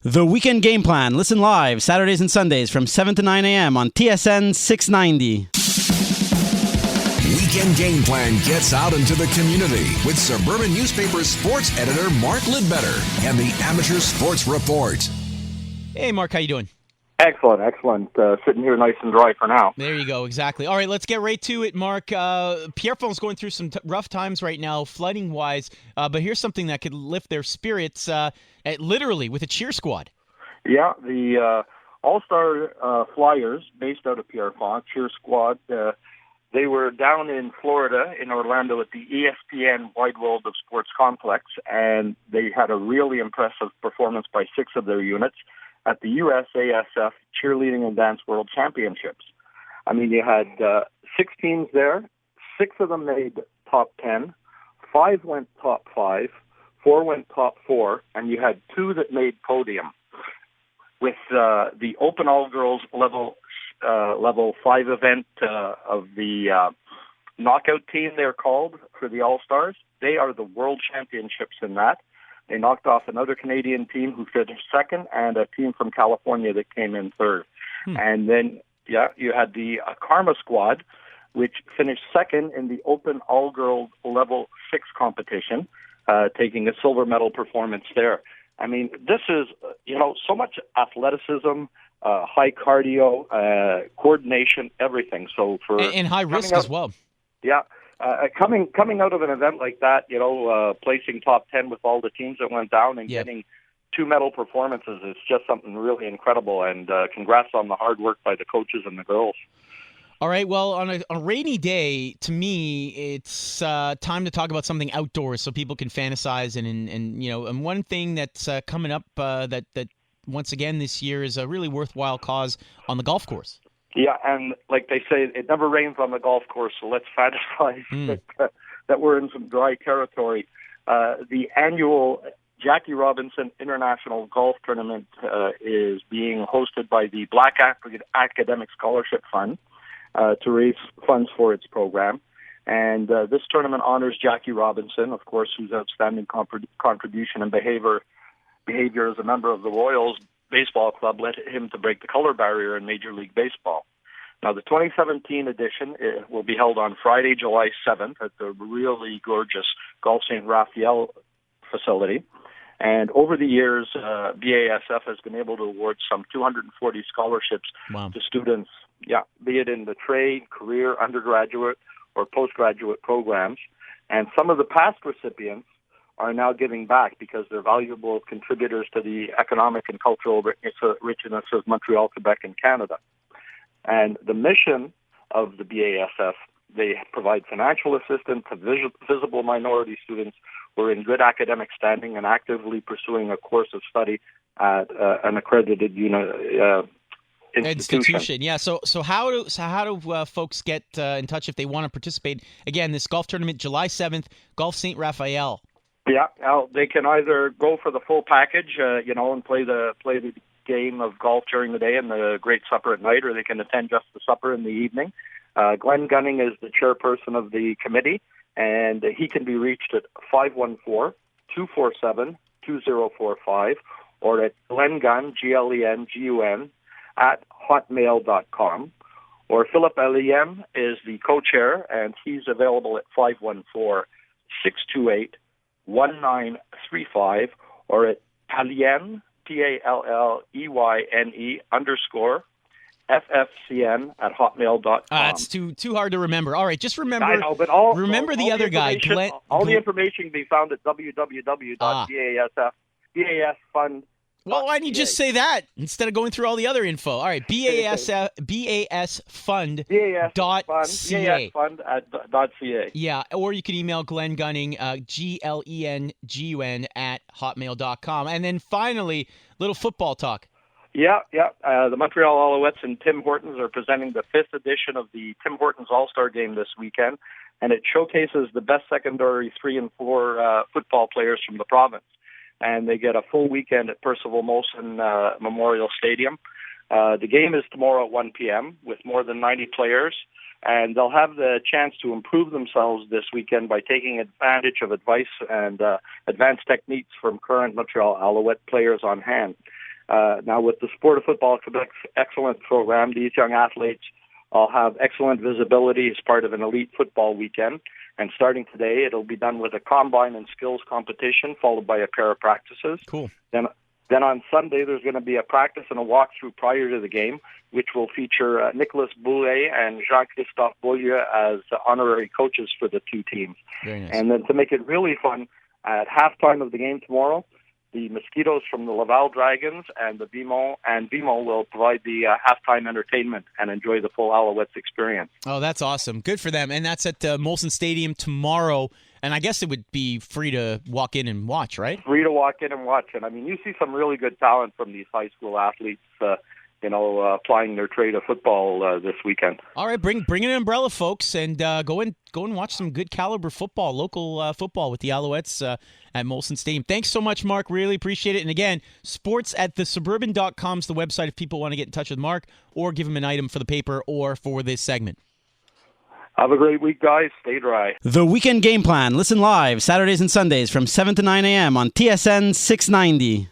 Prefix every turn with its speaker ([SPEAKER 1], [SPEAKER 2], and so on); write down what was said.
[SPEAKER 1] The Weekend Game Plan. Listen live Saturdays and Sundays from 7 to 9 a.m. on TSN 690.
[SPEAKER 2] Weekend Game Plan gets out into the community with Suburban Newspaper sports editor Mark Lidbetter and the Amateur Sports Report.
[SPEAKER 3] Hey, Mark, how you doing?
[SPEAKER 4] Excellent. Sitting here nice and dry for now.
[SPEAKER 3] There you go, exactly. All right, let's get right to it, Mark. Pierrefonds going through some rough times right now, flooding-wise, but here's something that could lift their spirits, literally, with a cheer squad.
[SPEAKER 4] Yeah, the All-Star Flyers, based out of Pierrefonds, cheer squad, they were down in Florida, in Orlando, at the ESPN Wide World of Sports Complex, and they had a really impressive performance by 6 of their units at the USASF Cheerleading and Dance World Championships. I mean, you had 6 teams there. 6 of them made top 10. 5 went top 5. 4 went top 4. And you had 2 that made podium. With the Open All-Girls Level 5 event of the knockout team, they're called, for the All-Stars. They are the world championships in that. They knocked off another Canadian team who finished second and a team from California that came in third. And then, you had the Karma squad, which finished second in the Open All-Girls Level 6 competition, taking a silver medal performance there. I mean, this is, so much athleticism, high cardio, coordination, everything. So
[SPEAKER 3] and high risk as well.
[SPEAKER 4] Yeah. Coming out of an event like that, placing top 10 with all the teams that went down and getting 2 medal performances is just something really incredible. And congrats on the hard work by the coaches and the girls.
[SPEAKER 3] All right. Well, on a rainy day, to me, it's time to talk about something outdoors so people can fantasize. And one thing that's coming up that once again this year is a really worthwhile cause on the golf course.
[SPEAKER 4] Yeah, and like they say, it never rains on the golf course, so let's fantasize that we're in some dry territory. The annual Jackie Robinson International Golf Tournament is being hosted by the Black Academic Scholarship Fund to raise funds for its program. And this tournament honors Jackie Robinson, of course, whose outstanding contribution and behavior as a member of the Royals Baseball Club led him to break the color barrier in Major League Baseball. Now, the 2017 edition will be held on Friday, July 7th at the really gorgeous Golf St. Raphael facility. And over the years, BASF has been able to award some 240 scholarships to students, be it in the trade, career, undergraduate, or postgraduate programs. And some of the past recipients are now giving back because they're valuable contributors to the economic and cultural richness of Montreal, Quebec, and Canada. And the mission of the BASF, they provide financial assistance to visible minority students who are in good academic standing and actively pursuing a course of study at an accredited institution.
[SPEAKER 3] Yeah. So how do folks get in touch if they want to participate? Again, this golf tournament, July 7th, Golf St. Raphael.
[SPEAKER 4] Yeah, they can either go for the full package, and play the game of golf during the day and the great supper at night, or they can attend just the supper in the evening. Glenn Gunning is the chairperson of the committee, and he can be reached at 514-247-2045 or at glengun, Glengun, at hotmail.com. Or Philip Aliem is the co-chair, and he's available at 514-628-1935 or at Paleyne, PALLEYNE _FFCN at hotmail.com.
[SPEAKER 3] It's too hard to remember. All right, just remember.
[SPEAKER 4] I know, but
[SPEAKER 3] remember the other guy.
[SPEAKER 4] All the information can be found at www.basfund.
[SPEAKER 3] Well, why don't you just say that instead of going through all the other info? All right, basfund.ca.
[SPEAKER 4] basfund.ca.
[SPEAKER 3] Yeah, or you can email Glenn Gunning, GLENGUN at hotmail.com. And then finally, little football talk.
[SPEAKER 4] Yeah. The Montreal Alouettes and Tim Hortons are presenting the 5th edition of the Tim Hortons All-Star Game this weekend, and it showcases the best secondary 3 and 4 football players from the province. And they get a full weekend at Percival Molson Memorial Stadium. The game is tomorrow at 1 p.m. with more than 90 players, and they'll have the chance to improve themselves this weekend by taking advantage of advice and advanced techniques from current Montreal Alouette players on hand. Now, with the Sport of Football Quebec's excellent program, these young athletes all have excellent visibility as part of an elite football weekend. And starting today, it'll be done with a combine and skills competition, followed by a pair of practices.
[SPEAKER 3] Cool.
[SPEAKER 4] Then on Sunday, there's going to be a practice and a walkthrough prior to the game, which will feature Nicolas Boulet and Jean-Christophe Beaulieu as honorary coaches for the two teams.
[SPEAKER 3] Very nice.
[SPEAKER 4] And then to make it really fun, at halftime of the game tomorrow, the Mosquitoes from the Laval Dragons and the BMO will provide the halftime entertainment and enjoy the full Alouettes experience.
[SPEAKER 3] Oh, that's awesome. Good for them. And that's at Molson Stadium tomorrow. And I guess it would be free to walk in and watch, right?
[SPEAKER 4] Free to walk in and watch. And I mean, you see some really good talent from these high school athletes, applying their trade of football this weekend.
[SPEAKER 3] All right, bring an umbrella, folks, and go and watch some good caliber football, local football with the Alouettes at Molson Stadium. Thanks so much, Mark. Really appreciate it. And again, sports@thesuburban.com is the website if people want to get in touch with Mark or give him an item for the paper or for this segment.
[SPEAKER 4] Have a great week, guys. Stay dry.
[SPEAKER 1] The Weekend Game Plan. Listen live Saturdays and Sundays from 7 to 9 a.m. on TSN 690.